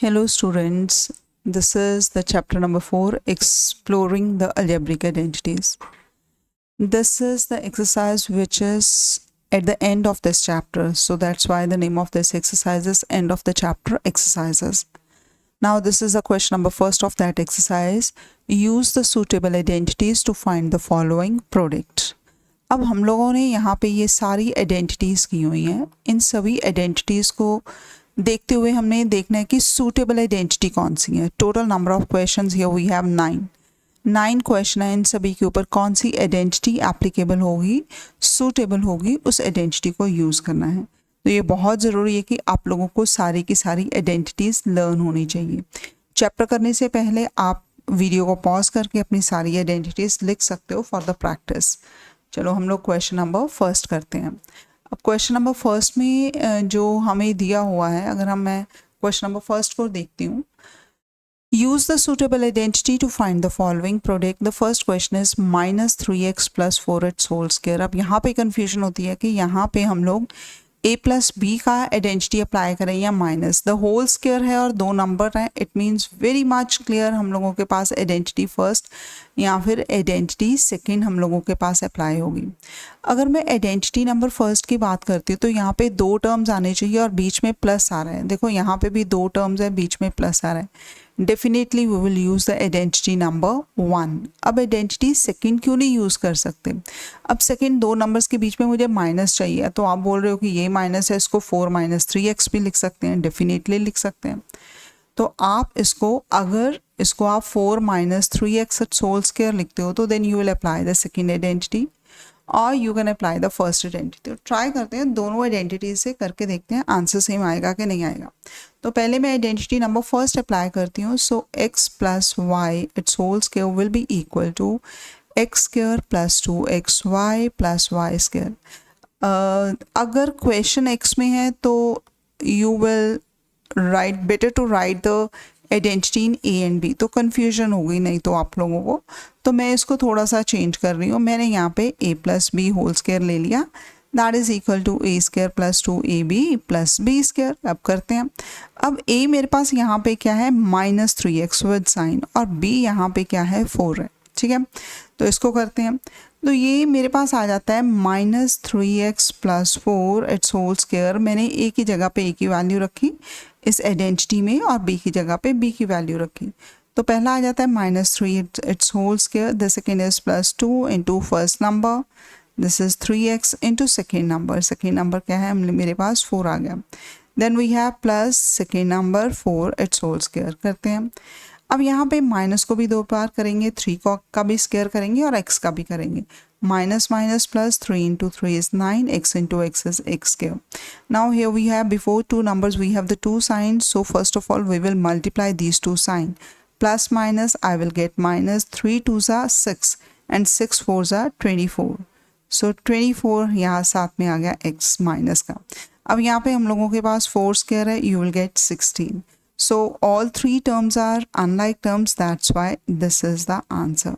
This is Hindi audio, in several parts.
Hello students, this is the chapter number 4, exploring the algebraic identities. This is the exercise which is at the end of this chapter, so that's why the name of this exercise is end of the chapter exercises. Now this is the question number first of that exercise. Use the suitable identities to find the following product. अब हम लोगों ने यहाँ पे ये सारी आइडेंटिटीज़ की हुई हैं. इन सभी आइडेंटिटीज़ को देखते हुए हमने देखना है कि सूटेबल आइडेंटिटी कौन सी है. Total number of questions here we have 9 question है. इन सभी के ऊपर कौन सी आइडेंटिटी एप्लीकेबल होगी, सूटेबल होगी, उस आइडेंटिटी को यूज़ करना है. तो ये बहुत ज़रूरी है कि आप लोगों को सारी की सारी आइडेंटिटीज़ लर्न होनी चाहिए. चैप्टर करने से पहले आप वीडियो को पॉज करके अपनी सारी आइडेंटिटीज़ लिख सकते हो फॉर द प्रैक्टिस. चलो हम लोग क्वेश्चन नंबर फर्स्ट करते हैं. अब क्वेश्चन नंबर फर्स्ट में जो हमें दिया हुआ है, अगर मैं क्वेश्चन नंबर फर्स्ट को देखती हूँ, use the suitable identity to find the following product. The first question is -3x plus 4h whole square. अब यहाँ पे कंफ्यूजन होती है कि यहाँ पे हम लोग a प्लस बी का आइडेंटिटी अप्लाई करें या माइनस. द होल स्क्वायर है और दो नंबर हैं. It means very much clear हम लोगों के पास आइडेंटिटी फर्स्ट या फिर आइडेंटिटी सेकंड हम लोगों के पास अप्लाई होगी. अगर मैं आइडेंटिटी नंबर फर्स्ट की बात करती हूँ तो यहाँ पे दो टर्म्स आने चाहिए और बीच में प्लस आ रहा है. देखो यहाँ पे भी दो टर्म्स है, बीच में प्लस आ रहा है. Definitely we will use the identity number 1. अब आइडेंटिटी सेकंड क्यों नहीं यूज़ कर सकते? अब सेकंड दो नंबर्स के बीच में मुझे माइनस चाहिए, तो आप बोल रहे हो कि ये माइनस है, इसको 4 - 3x भी लिख सकते हैं. डेफिनेटली लिख सकते हैं. तो आप इसको, अगर इसको आप 4 - 3x होल स्क्वायर लिखते हो तो then you will apply the second identity और you can apply the first identity. तो ट्राई करते हैं, दोनों आइडेंटिटी से करके देखते हैं आंसर सेम आएगा कि नहीं आएगा. तो पहले मैं आइडेंटिटी नंबर फर्स्ट अप्लाई करती हूँ. So x plus y its whole square will be equal to x square plus 2xy plus y square. अगर क्वेश्चन x में है तो you will write, better to write the identity in a and b. तो कन्फ्यूजन होगी नहीं तो आप लोगों को. तो मैं इसको थोड़ा सा चेंज कर रही हूँ. मैंने यहाँ पे a plus b whole square ले लिया. That is equal to a square plus 2ab plus b square. अब करते हैं. अब a मेरे पास यहाँ पे क्या है, -3x विद साइन, और b यहाँ पे क्या है, 4 है. ठीक है, तो इसको करते हैं. तो ये मेरे पास आ जाता है -3x plus 4 its whole square. मैंने a की जगह पे a की वैल्यू रखी इस आइडेंटिटी में और b की जगह पे b की वैल्यू रखी. तो पहला आ जाता है -3 its whole square. The second is +2 into first number. This is 3x into second number. Second number क्या है, मेरे पास 4 आ गया. Then we have plus second number 4 its whole square. करते हैं. अब यहाँ पे माइनस को भी दो बार करेंगे, 3 का भी स्क्वायर करेंगे और x का भी करेंगे. Minus minus plus 3 into 3 is 9, x into x is x square. Now here we have, before two numbers we have the two signs. So first of all we will multiply these two signs. Plus minus I will get minus. 3 2s are 6 and 6 4s are 24. So 24 यहाँ साथ में आ गया x माइनस का. अब यहाँ पे हम लोगों के पास 4 स्क्वायर है, you will get 16. So all three terms are unlike terms, that's why this is the answer.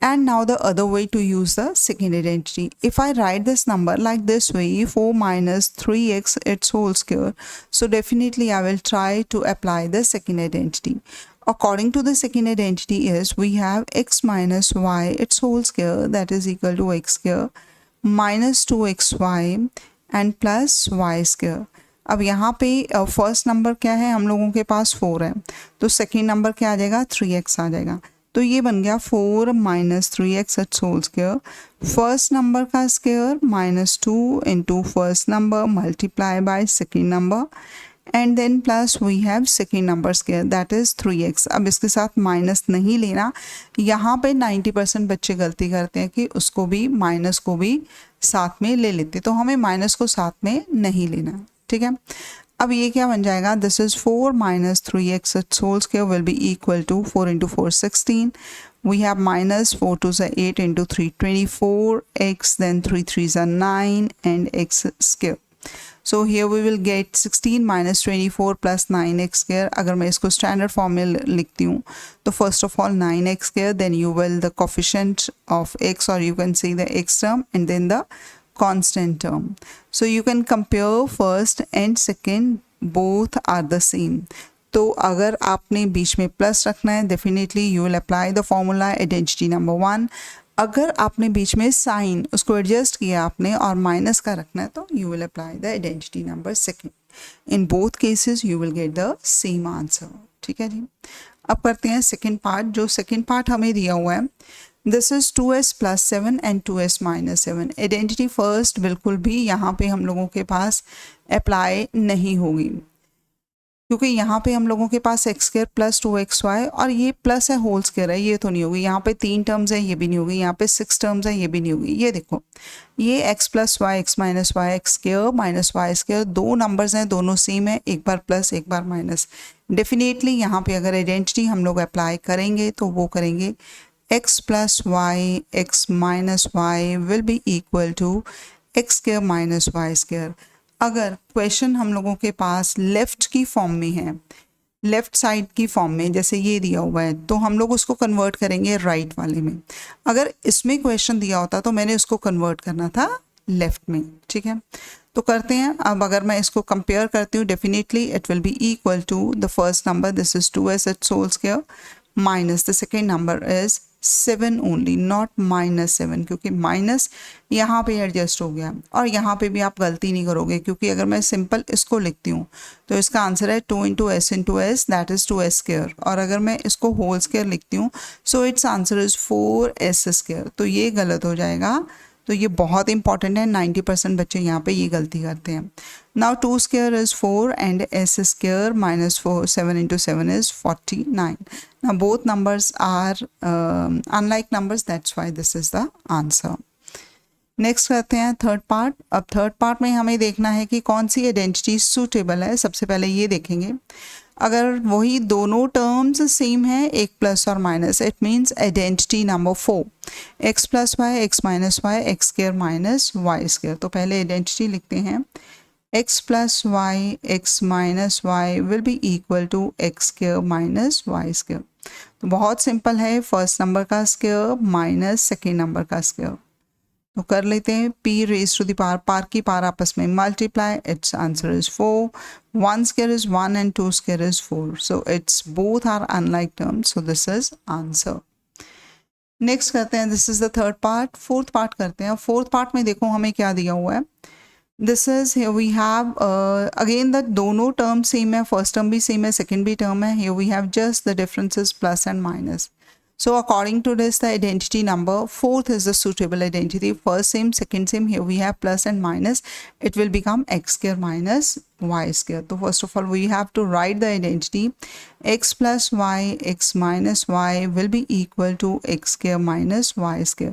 And now the other way to use the second identity. If I write this number like this way, 4 minus 3x its whole square, so definitely I will try to apply the second identity. According to the second identity is, we have x minus y its whole square, that is equal to x square minus 2xy and plus y square. अब यहाँ पे फर्स्ट नंबर क्या है, हम लोगों के पास 4 है, तो सेकेंड नंबर क्या आ जाएगा, 3x आ जाएगा. तो ये बन गया 4 - 3x it's whole square. First number का square -2 into first number multiply by second number and then plus we have second number square, that is 3x. अब इसके साथ माइनस नहीं लेना. यहाँ पे 90% बच्चे गलती करते हैं कि उसको भी, माइनस को भी साथ में ले लेते, तो हमें माइनस को साथ में नहीं लेना. ठीक है, अब ये क्या बन जाएगा, this is 4 - 3x it's whole square will be equal to 4 into 4 16. We have minus 4 2s are 8 into 3 24 x, then 3 3s are 9 and x square. So here we will get 16 minus 24 plus 9x square. अगर मैं इसको स्टैंडर्ड फॉर्म में लिखती हूँ तो first of all 9x square, then you will the coefficient of x, or you can say the x term and then the constant term. So you can compare first and second, both are the same. तो अगर आपने बीच में प्लस रखना है, definitely you will apply the formula identity number 1। अगर आपने बीच में साइन उसको एडजस्ट किया आपने और माइनस का रखना है, तो you will apply the identity number 2। In both cases you will get the same answer. ठीक है जी। अब करते हैं सेकेंड पार्ट। जो सेकेंड पार्ट हमें दिया हुआ है, this is 2s + 7 and 2s - 7। Identity first बिल्कुल भी यहाँ पे हम लोगों के पास अप्लाई नहीं होगी, क्योंकि यहाँ पे हम लोगों के पास x² + 2xy और ये प्लस है होल स्क्वायर है, ये तो नहीं होगी। यहाँ पे 3 टर्म्स है, ये भी नहीं होगी। यहाँ पे 6 टर्म्स है, ये भी नहीं होगी। ये देखो, ये x + y x - y x² - y², दो नंबर्स हैं, दोनों सेम है, एक बार प्लस एक बार माइनस। डेफिनेटली यहाँ पे अगर आइडेंटिटी हम लोग अप्लाई करेंगे तो वो करेंगे x + y x - y will be equal to x² - y²। अगर क्वेश्चन हम लोगों के पास लेफ्ट की फॉर्म में है, लेफ्ट साइड की फॉर्म में, जैसे ये दिया हुआ है, तो हम लोग उसको कन्वर्ट करेंगे राइट वाले में। अगर इसमें क्वेश्चन दिया होता तो मैंने उसको कन्वर्ट करना था लेफ्ट में। ठीक है, तो करते हैं। अब अगर मैं इसको कंपेयर करती हूँ, definitely it will be equal to the first number, this is 2s its whole square minus the second number is 7 only, not -7, क्योंकि माइनस यहाँ पे एडजस्ट हो गया। और यहाँ पे भी आप गलती नहीं करोगे, क्योंकि अगर मैं सिंपल इसको लिखती हूँ तो इसका आंसर है 2 × s × s, that is 2s²। और अगर मैं इसको होल स्क्वायर लिखती हूँ, so it's answer is 4s²। तो ये गलत हो जाएगा। तो ये बहुत इंपॉर्टेंट है, 90% बच्चे यहाँ पे ये गलती करते हैं। Now 2² is 4 and s² -4 7 × 7 is 49. Now both numbers are unlike numbers, that's why this is the answer. Next करते हैं थर्ड पार्ट। अब थर्ड पार्ट में हमें देखना है कि कौन सी आइडेंटिटी सूटेबल है। सबसे पहले ये देखेंगे, अगर वही दोनों टर्म्स सेम है, एक प्लस और minus, it means identity number 4 x + y x - y x² - y²। तो पहले आइडेंटिटी लिखते हैं, x + y x - y will be equal to x² - y²। तो बहुत सिंपल है, फर्स्ट नंबर का स्क्वायर माइनस सेकेंड नंबर का स्क्वायर। तो कर लेते हैं, p⁻⁴ पार की पार आपस में multiply, it's answer is 4, 1² is 1 and 2² is 4, so it's both are unlike terms, so this is answer. Next करते हैं, this is the third part. Fourth part करते हैं। फोर्थ पार्ट में देखो हमें क्या दिया हुआ है, this is here we have again the दोनों टर्म सेम है, फर्स्ट टर्म भी सेम है, सेकेंड भी टर्म है। here we have just the differences plus and minus. So according to this, the identity number fourth is the suitable identity. First same, second same. Here we have plus and minus. It will become x² minus y². So first of all, we have to write the identity. X plus y x minus y will be equal to x² minus y².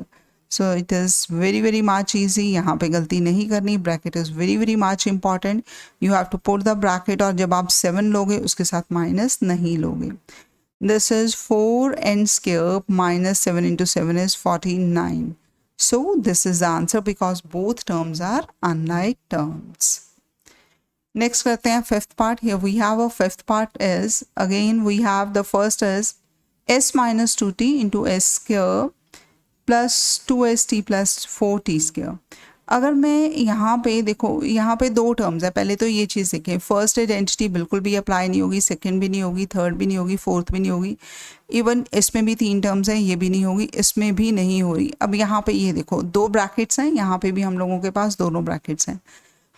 So it is very much easy. यहाँ पे गलती नहीं करनी. Bracket is very much important. You have to put the bracket, और जब आप 7 लोगे उसके साथ minus नहीं लोगे. This is 4n² minus 7 × 7 is 49. So this is the answer because both terms are unlike terms. Next करते हैं fifth part. Here we have a fifth part is, again we have the first is s - 2t × s² plus 2st plus 4t²। अगर मैं यहाँ पे देखो, यहाँ पे दो टर्म्स है, पहले तो ये चीज़ देखें, फर्स्ट आइडेंटिटी बिल्कुल भी अप्लाई नहीं होगी, सेकंड भी नहीं होगी, थर्ड भी नहीं होगी, फोर्थ भी नहीं होगी, इवन इसमें भी 3 टर्म्स हैं, ये भी नहीं होगी, इसमें भी नहीं हो रही। अब यहाँ पे ये देखो, 2 ब्रैकेट्स हैं, यहाँ पे भी हम लोगों के पास दोनों ब्रैकेट्स हैं।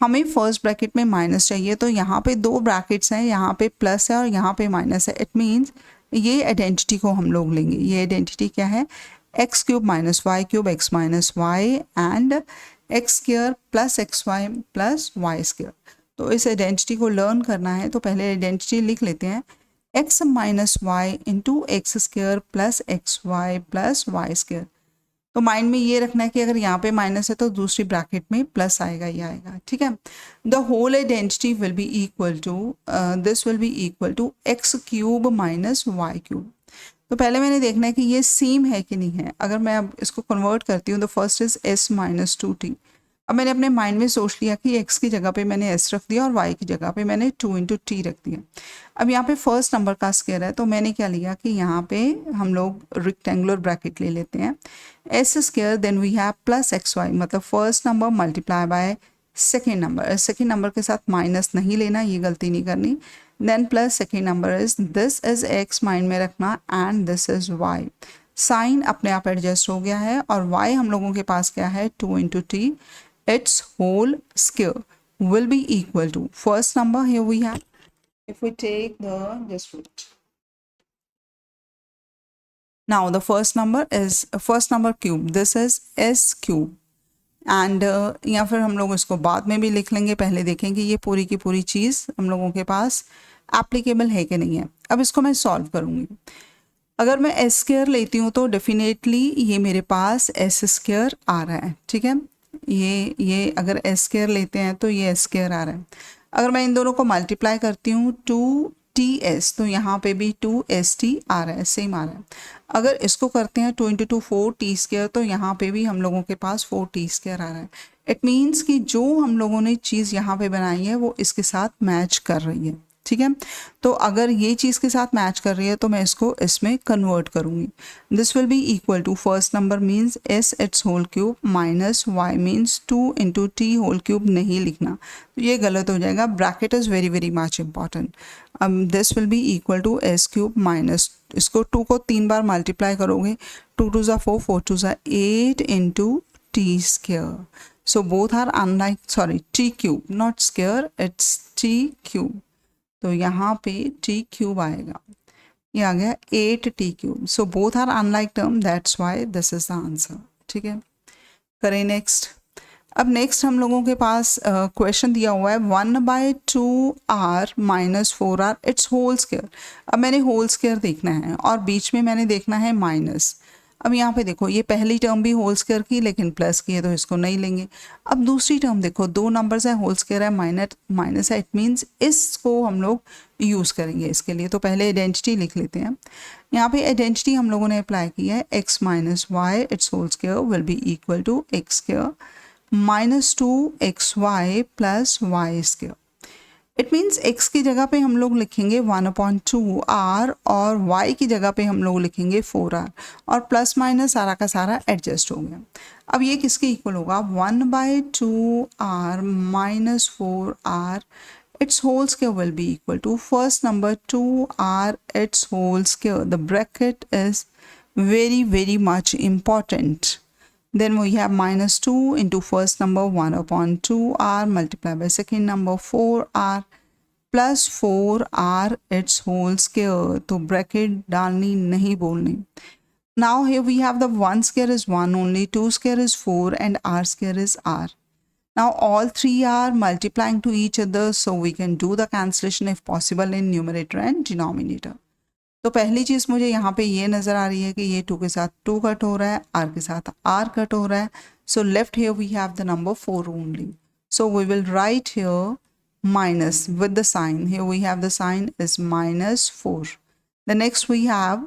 हमें फर्स्ट ब्रैकेट में माइनस चाहिए, तो यहाँ पे 2 ब्रैकेट्स हैं, यहाँ पे प्लस है और यहाँ पे माइनस है। इट मीन्स ये आइडेंटिटी को हम लोग लेंगे। ये आइडेंटिटी क्या है, x³ - y³ x - y and x² plus xy plus y²। तो इस आइडेंटिटी को लर्न करना है, तो पहले आइडेंटिटी लिख लेते हैं, x - y × x² plus xy plus y²। तो माइंड में ये रखना है कि अगर यहाँ पे माइनस है तो दूसरी ब्रैकेट में प्लस आएगा, ये आएगा। ठीक है, the whole identity will be equal to, this will be equal to x³ - y³। तो पहले मैंने देखना है कि ये सेम है कि नहीं है। अगर मैं अब इसको कन्वर्ट करती हूँ, तो फर्स्ट इज s - 2t। अब मैंने अपने माइंड में सोच लिया कि x की जगह पे मैंने s रख दिया और y की जगह पे मैंने 2 × t रख दिया। अब यहाँ पे फर्स्ट नंबर का स्क्वायर है, तो मैंने क्या लिया कि यहाँ पे हम लोग रेक्टेंगुलर ब्रैकेट ले लेते हैं, s², then we have plus xy, मतलब first number multiply by second number. Second number के साथ माइनस नहीं लेना, ये गलती नहीं करनी। Then plus second number is this is x, mind में रखना, and this is y। Sign अपने आप एडजस्ट हो गया है और y हम लोगों के पास क्या है 2 into t, its whole square will be equal to, first number here we have, if we take the, just wait, now the first number is first number cube, this is s cube, and या फिर हम लोग इसको बाद में भी लिख लेंगे, पहले देखेंगे ये पूरी की पूरी चीज़ हम लोगों के पास एप्लीकेबल है कि नहीं है। अब इसको मैं सॉल्व करूँगी। अगर मैं एस स्क्वायर लेती हूँ तो डेफिनेटली ये मेरे पास एस स्क्वायर आ रहा है, ठीक है। ये अगर एस स्क्वायर लेते हैं तो ये एस स्क्वायर आ रहा है। अगर मैं इन दोनों को मल्टीप्लाई करती हूँ 2ts, तो यहाँ पे भी 2st आ रहा है, सेम आ रहा है। अगर इसको करते हैं 2 × 2 4t², तो यहाँ पे भी हम लोगों के पास 4t² आ रहा है। इट मीन्स कि जो हम लोगों ने चीज़ यहाँ पे बनाई है वो इसके साथ मैच कर रही है, ठीक है। तो अगर ये चीज़ के साथ मैच कर रही है तो मैं इसको इसमें कन्वर्ट करूँगी। This will be equal to, first number means s its whole cube minus y means 2 × t whole cube नहीं लिखना, तो ये गलत हो जाएगा। Bracket is very very much important. This will be equal to s cube minus, इसको 2 को 3 बार मल्टीप्लाई करोगे, 2 2 ज़ा 4, 4 2 ज़ा 8 × t²। So both are unlike, sorry t cube, not square, its t cube. तो यहाँ पे t क्यूब आएगा, ये आ गया 8t cube. So both are unlike term, that's why this is the answer, ठीक है। करें नेक्स्ट। अब नेक्स्ट हम लोगों के पास क्वेश्चन दिया हुआ है 1/2r minus 4r it's whole square. अब मैंने होल स्क्वायर देखना है और बीच में मैंने देखना है माइनस। अब यहाँ पे देखो ये पहली टर्म भी होल स्क्वायर की लेकिन प्लस की है तो इसको नहीं लेंगे। अब दूसरी टर्म देखो, 2 नंबर्स है, होल स्क्वायर है, माइनस है, इट मीन्स इसको हम लोग यूज़ करेंगे इसके लिए। तो पहले आइडेंटिटी लिख लेते हैं। यहाँ पे आइडेंटिटी हम लोगों ने अप्लाई की है, x minus y its whole square will be equal to x square minus 2xy plus y square. It means x की जगह पे हम लोग लिखेंगे 1/2r और y की जगह पे हम लोग लिखेंगे 4r, और प्लस माइनस सारा का सारा एडजस्ट हो गया। अब ये किसके इक्वल होगा, 1/2r minus 4r its whole square will be equal to, first number 2r its whole square, the bracket is very very much important. Then we have minus 2 into first number 1/2r multiplied by second number 4r plus 4r its whole square. तो bracket डालनी नहीं बोलनी। Now here we have the 1 square is 1 only, 2 square is 4 and r square is r. Now all three are multiplying to each other, so we can do the cancellation if possible in numerator and denominator. तो पहली चीज़ मुझे यहाँ पे ये नज़र आ रही है कि ये 2 के साथ 2 कट हो रहा है, r के साथ r कट हो रहा है। So left here we have the number 4 only. So we will write here minus with the sign. Here we have the sign is minus 4. The next we have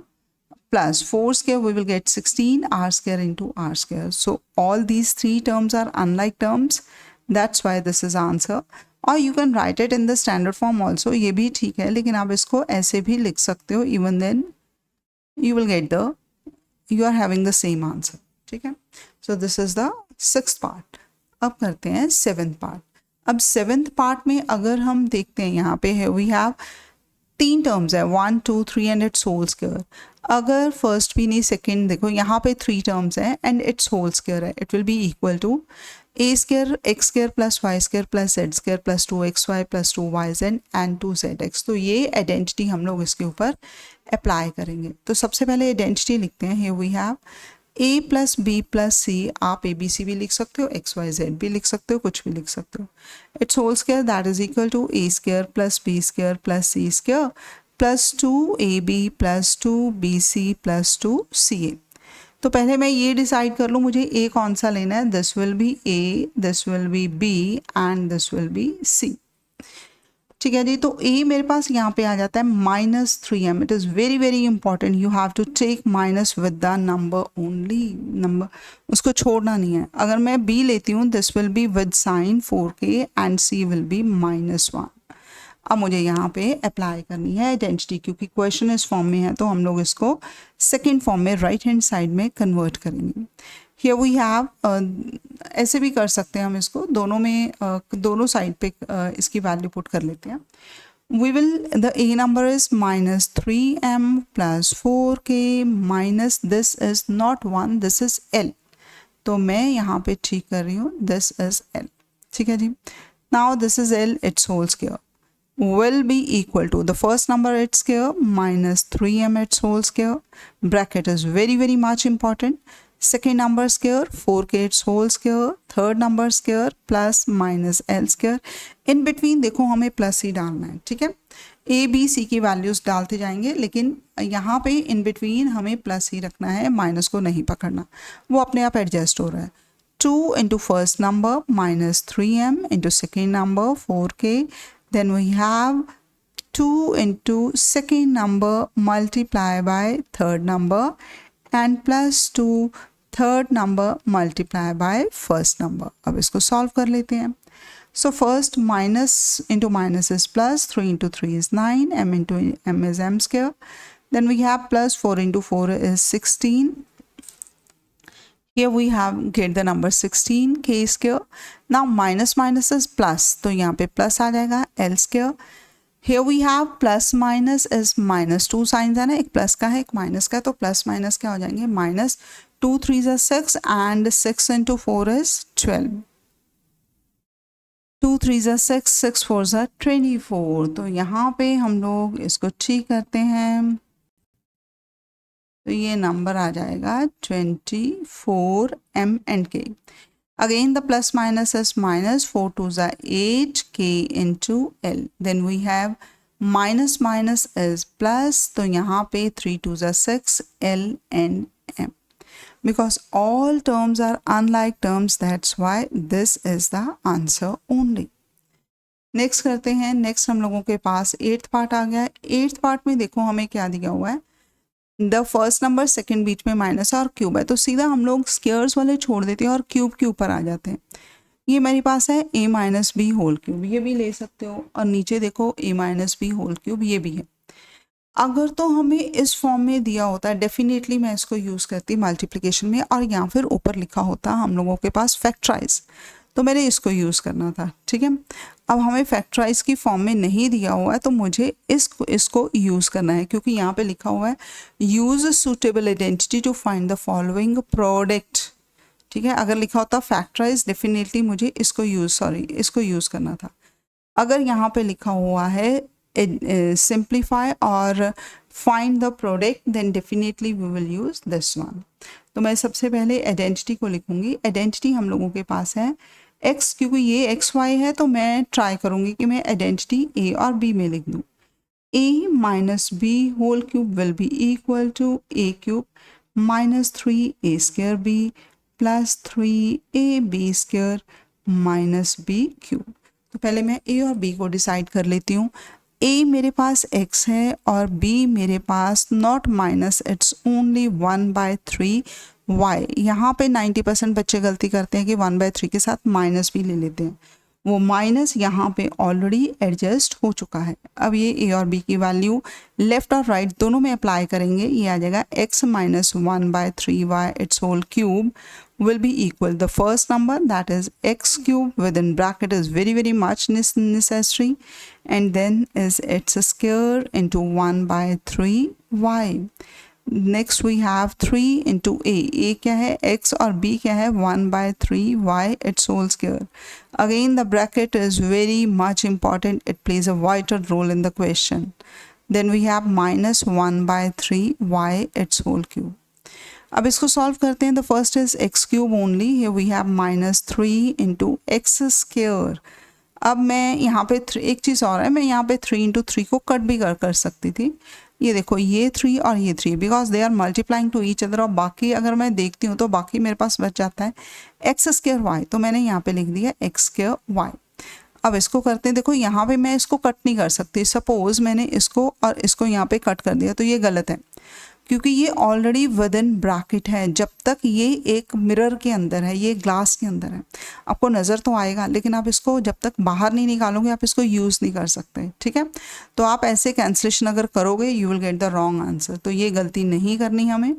plus 4 square, we will get 16 r square into r square. So all these three terms are unlike terms. That's why this is answer. और you can write it in the standard form also, ये भी ठीक है, लेकिन आप इसको ऐसे भी लिख सकते हो, even then you will get the, you are having the same answer, ठीक है। So this is the 6th part. अब करते हैं 7th पार्ट। अब 7th पार्ट में अगर हम देखते हैं यहाँ पे है वी हैव 3 टर्म्स है, 1 2 3 एंड इट्स होल स्क्वायर। अगर फर्स्ट भी नहीं सेकेंड देखो, यहाँ पे 3 टर्म्स है एंड इट्स होल स्क्वायर है, it will be equal to a square x square plus y square plus z square plus 2xy plus 2yz and 2zx। तो ये आइडेंटिटी हम लोग इसके ऊपर अप्लाई करेंगे। तो सबसे पहले आइडेंटिटी लिखते हैं। here we have a plus b plus c, आप a b c भी लिख सकते हो, x y z भी लिख सकते हो, कुछ भी लिख सकते हो। its whole square that is equal to a square plus b square plus c square plus 2ab plus 2bc plus 2ca। तो पहले मैं ये डिसाइड कर लूँ मुझे a कौन सा लेना है। This will B a, this will B b and this will B c, ठीक है जी। तो a मेरे पास यहाँ पे आ जाता है -3m। It is very very important, you have to take minus with the number only, number उसको छोड़ना नहीं है। अगर मैं b लेती हूँ this will be with sign 4k and c will be -1। अब मुझे यहाँ पे अप्लाई करनी है आइडेंटिटी, क्योंकि क्वेश्चन इस फॉर्म में है तो हम लोग इसको सेकंड फॉर्म में राइट हैंड साइड में कन्वर्ट करेंगे। हियर वी हैव, ऐसे भी कर सकते हैं हम इसको, दोनों में दोनों साइड पे इसकी वैल्यू पुट कर लेते हैं। the A number is minus 3m plus 4k minus this is not 1, this is L. तो मैं यहाँ पे ठीक कर रही हूँ, this is L. ठीक है जी. Now this is L, its whole square will be equal to the first number its square minus 3m its whole square. Bracket is very much important. Second number square 4k its whole square. Third number square plus minus L square. In between देखो हमें प्लस ही डालना है. ठीक है, A B C की वैल्यूज डालते जाएंगे, लेकिन यहाँ पे इन बिटवीन हमें प्लस ही रखना है, माइनस को नहीं पकड़ना, वो अपने आप एडजस्ट हो रहा है. 2 into first number minus 3m into second number 4k. Then we have 2 into second number multiply by third number and plus 2 third number multiply by first number. अब इसको सॉल्व कर लेते हैं. So first minus into minus is plus, 3 into 3 is 9, m into m is m square. Then we have plus 4 into 4 is 16. Here we have get the number 16 k square. Now minus minus is plus, तो यहाँ पे plus आ जाएगा L square. Here we have plus minus is minus, 2 science है ना, एक प्लस का है एक माइनस का, तो प्लस माइनस क्या हो जाएंगे, minus 2 3s are 6 and 6 into 4 is 12. 2 3s are 6, 6 4s are 24. तो यहाँ पे हम लोग इसको ठीक करते हैं, तो ये नंबर आ जाएगा 24 m and k. Again the plus minus is minus, 4 2s are 8 k into L. Then we have minus minus is plus, तो यहाँ पे 3 2s are 6 L and m. Because all terms are unlike terms, that's why this is the answer only. Next करते हैं. नेक्स्ट हम लोगों के पास 8th पार्ट आ गया है. 8th पार्ट में देखो हमें क्या दिया हुआ है, द फर्स्ट नंबर सेकंड बीच में माइनस और क्यूब है, तो सीधा हम लोग स्क्वायर्स वाले छोड़ देते हैं और क्यूब के ऊपर आ जाते हैं. ये मेरे पास है a minus b whole cube, ये भी ले सकते हो, और नीचे देखो a minus b whole cube, ये भी है. अगर तो हमें इस फॉर्म में दिया होता है, डेफिनेटली मैं इसको यूज़ करती मल्टीप्लिकेशन में, और या फिर ऊपर लिखा होता हम लोगों के पास फैक्टराइज, तो मैंने इसको यूज़ करना था. ठीक है, अब हमें फैक्टराइज की फॉर्म में नहीं दिया हुआ है, तो मुझे इसको यूज़ करना है, क्योंकि यहाँ पे लिखा हुआ है use suitable identity to find the following product. ठीक है, अगर लिखा होता फैक्टराइज, डेफिनेटली मुझे इसको यूज़ करना था. अगर यहाँ पे लिखा हुआ है सिंप्लीफाई और find the product, then definitely we will use this one. तो मैं सबसे पहले आइडेंटिटी को लिखूंगी. आइडेंटिटी हम लोगों के पास है x, क्योंकि ये एक्स वाई है, तो मैं ट्राई करूंगी कि मैं आइडेंटिटी a और b में लिख दूँ. a minus b whole cube will be equal to a cube minus 3a square b plus 3ab square minus b cube. तो पहले मैं a और b को डिसाइड कर लेती हूँ. a मेरे पास x है और b मेरे पास not minus, it's only 1/3 y. यहाँ पे 90% बच्चे गलती करते हैं कि 1/3 के साथ माइनस भी ले लेते हैं, वो माइनस यहाँ पे ऑलरेडी एडजस्ट हो चुका है. अब ये a और b की वैल्यू लेफ्ट और राइट दोनों में अप्लाई करेंगे, ये आ जाएगा x minus 1/3y it's whole cube will be equal the first number, that is x cube within bracket is very much necessary, and then is its square into 1/3y. Next we have 3 into a क्या है x और b क्या है 1/3y its whole square. Again the bracket is very much important, it plays a vital role in the question. Then we have minus 1/3y its whole cube. अब इसको सॉल्व करते हैं. The first is x cube only, here we have minus 3 into x square. अब मैं यहाँ पे एक चीज़ और है, मैं यहाँ पे 3 इंटू 3 को कट भी कर सकती थी. ये देखो ये 3 और ये 3 because they are multiplying to each other, और बाकी अगर मैं देखती हूँ तो बाकी मेरे पास बच जाता है एक्स स्क्वायर वाई, तो मैंने यहाँ पे लिख दिया एक्स स्क्वायर वाई. अब इसको करते हैं. देखो यहाँ पे मैं इसको कट नहीं कर सकती, सपोज मैंने इसको और इसको यहाँ पे कट कर दिया, तो ये गलत है, क्योंकि ये ऑलरेडी विद इन ब्रैकेट है. जब तक ये एक मिरर के अंदर है, ये ग्लास के अंदर है, आपको नज़र तो आएगा, लेकिन आप इसको जब तक बाहर नहीं निकालोगे आप इसको यूज़ नहीं कर सकते. ठीक है, तो आप ऐसे कैंसलेशन अगर करोगे you will get the wrong answer, तो ये गलती नहीं करनी हमें.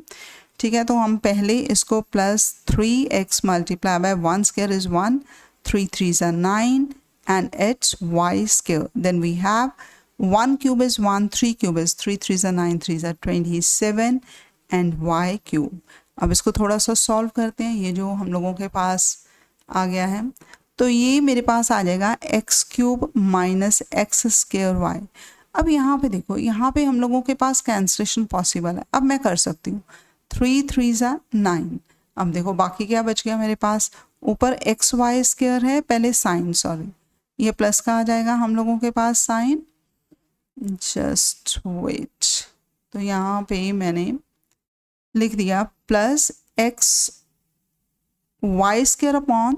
ठीक है, तो हम पहले इसको plus 3x multiply by 1 square is 1, 3 3s are 9 and it's y square. Then we have 1 cube is 1, 3 cube is 3, 3s are 9, 3s are 27 and y cube. अब इसको थोड़ा सा सॉल्व करते हैं. ये जो हम लोगों के पास आ गया है तो ये मेरे पास आ जाएगा x cube minus x square y. अब यहाँ पे देखो, यहाँ पे हम लोगों के पास कैंसलेशन पॉसिबल है. अब मैं कर सकती हूँ 3 3s are 9. अब देखो बाकी क्या बच गया मेरे पास, ऊपर एक्स वाई स्क्वायर है, पहले साइन, सॉरी ये प्लस का आ जाएगा हम लोगों के पास साइन. जस्ट वेट, तो यहाँ पे मैंने लिख दिया plus x y square upon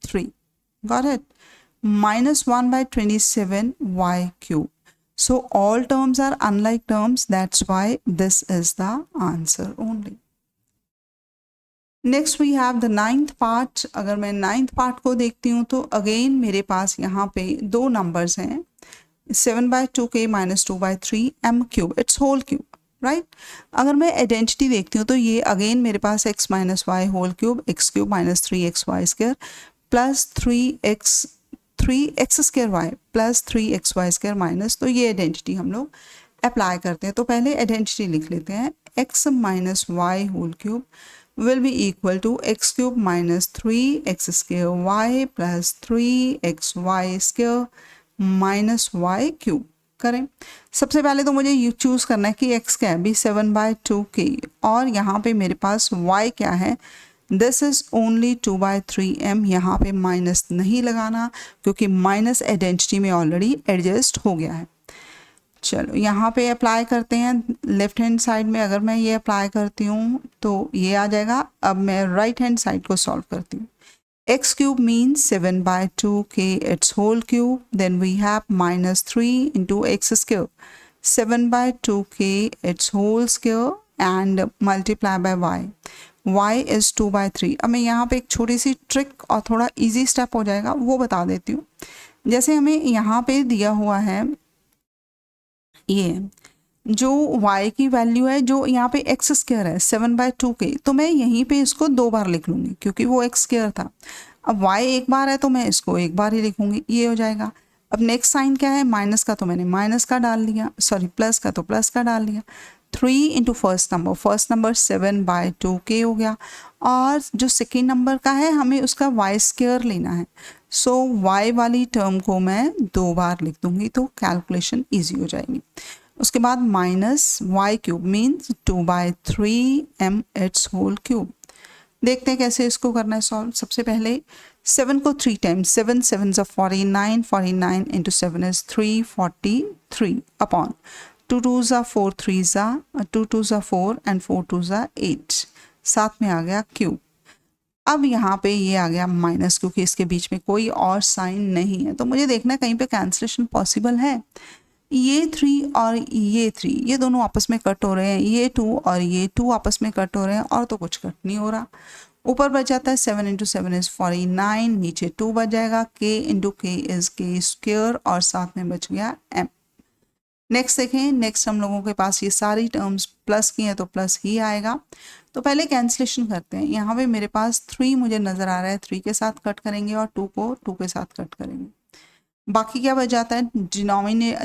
3, got it, minus 1 by 27 y cube. So all terms are unlike terms, that's why this is the answer only. Next we have the ninth part. अगर मैं ninth part को देखती हूँ तो again मेरे पास यहाँ पे दो numbers हैं, 7 by 2k minus 2 by 3 m cube, it's whole cube, right? अगर मैं आइडेंटिटी देखती हूँ तो ये अगेन मेरे पास x minus y whole cube, x cube minus 3xy square plus 3x square y plus 3xy square minus, तो ये आइडेंटिटी हम लोग अप्लाई करते हैं. तो पहले आइडेंटिटी लिख लेते हैं, x minus y whole cube will be equal to x cube minus 3x square y plus 3xy square minus y cube. करें. सबसे पहले तो मुझे ये चूज़ करना है कि x क्या है, भी 7/2k, और यहाँ पे मेरे पास y क्या है, दिस इज ओनली 2/3m. यहाँ पे माइनस नहीं लगाना क्योंकि माइनस आइडेंटिटी में ऑलरेडी एडजस्ट हो गया है. चलो यहाँ पे अप्लाई करते हैं. लेफ्ट हैंड साइड में अगर मैं ये अप्लाई करती हूँ तो ये आ जाएगा. अब मैं राइट हैंड साइड को सॉल्व करती हूँ. x cube means 7/2k its whole cube, then we have minus 3 into x square, 7/2k its whole square and multiply by y. y is 2/3. अब मैं यहाँ पे एक छोटी सी ट्रिक और थोड़ा इजी स्टेप हो जाएगा वो बता देती हूँ. जैसे हमें यहाँ पे दिया हुआ है ये जो y की वैल्यू है, जो यहाँ पे x स्क्वायर है 7/2k, तो मैं यहीं पे इसको 2 बार लिख लूँगी क्योंकि वो x स्क्वायर था. अब y एक बार है तो मैं इसको एक बार ही लिखूँगी, ये हो जाएगा. अब नेक्स्ट साइन क्या है, माइनस का, तो मैंने माइनस का डाल दिया, सॉरी प्लस का तो प्लस का डाल दिया. 3 इंटू फर्स्ट नंबर 7/2k हो गया, और जो सेकेंड नंबर का है हमें उसका y स्क्वायर लेना है. सो y वाली टर्म को मैं 2 बार लिख दूँगी तो कैलकुलेशन ईजी हो जाएगी. उसके बाद minus y cube means 2/3m it's whole cube. देखते हैं कैसे इसको करना है सॉल्व. सबसे पहले 7 को 3 times, 7 7s are 49, 49 into 7 is 343 upon 2 2s are 4, 3s are 2 2s are 4 and 4 2s are 8. साथ में आ गया क्यूब. अब यहाँ पे ये आ गया माइनस क्योंकि इसके बीच में कोई और साइन नहीं है, तो मुझे देखना है कहीं पे कैंसलेशन पॉसिबल है. ये 3 और ये 3 ये दोनों आपस में कट हो रहे हैं, ये 2 और ये 2 आपस में कट हो रहे हैं, और तो कुछ कट नहीं हो रहा. ऊपर बच जाता है 7 इंटू 7 इज 49, नीचे 2 बच जाएगा, k into k is k square, और साथ में बच गया m. नेक्स्ट देखें, नेक्स्ट हम लोगों के पास ये सारी टर्म्स प्लस की हैं तो प्लस ही आएगा. तो पहले कैंसलेशन करते हैं. यहाँ पे मेरे पास 3 मुझे नज़र आ रहा है, 3 के साथ कट करेंगे और 2 को 2 के साथ कट करेंगे. बाकी क्या बच जाता है,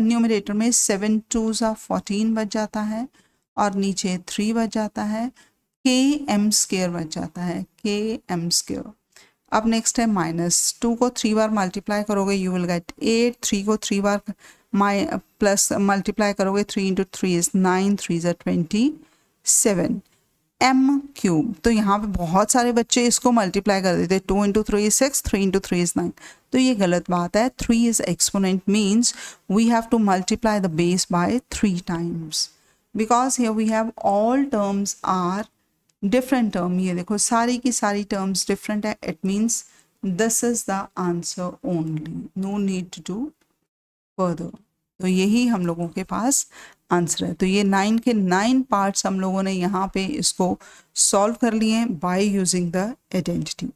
न्यूमरेटर में 7 2s are 14 बच जाता है, और नीचे 3 बच जाता है, km स्क्वायर बच जाता है, km स्क्वायर. अब नेक्स्ट है माइनस 2 को 3 बार मल्टीप्लाई करोगे यू विल गेट 8, 3 को 3 बार प्लस मल्टीप्लाई करोगे 3 into 3 is 9, 3s are 27 m cube. तो यहाँ पे बहुत सारे बच्चे इसको मल्टीप्लाई कर देते, 2 इंटू 3 इज 6, 3 इंटू 3 इज 9. तो ये गलत बात है. 3 is exponent means we have to multiply the base by 3 times, because here we have all terms are different term. ये देखो सारी की सारी टर्म्स डिफरेंट है. It means this is the answer only, no need to do further. तो यही हम लोगों के पास आंसर है. तो ये 9 के 9 पार्ट्स हम लोगों ने यहाँ पे इसको सॉल्व कर लिए हैं बाय यूजिंग द आइडेंटिटी.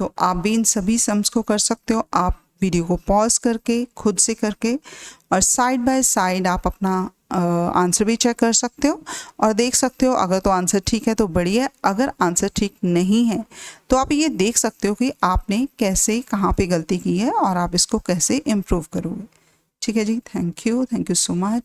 तो आप भी इन सभी सम्स को कर सकते हो. आप वीडियो को पॉज करके खुद से करके, और साइड बाय साइड आप अपना आंसर भी चेक कर सकते हो और देख सकते हो. अगर तो आंसर ठीक है तो बढ़िया, अगर आंसर ठीक नहीं है तो आप ये देख सकते हो कि आपने कैसे कहाँ पे गलती की है और आप इसको कैसे इम्प्रूव करोगे. ठीक है जी, थैंक यू सो मच।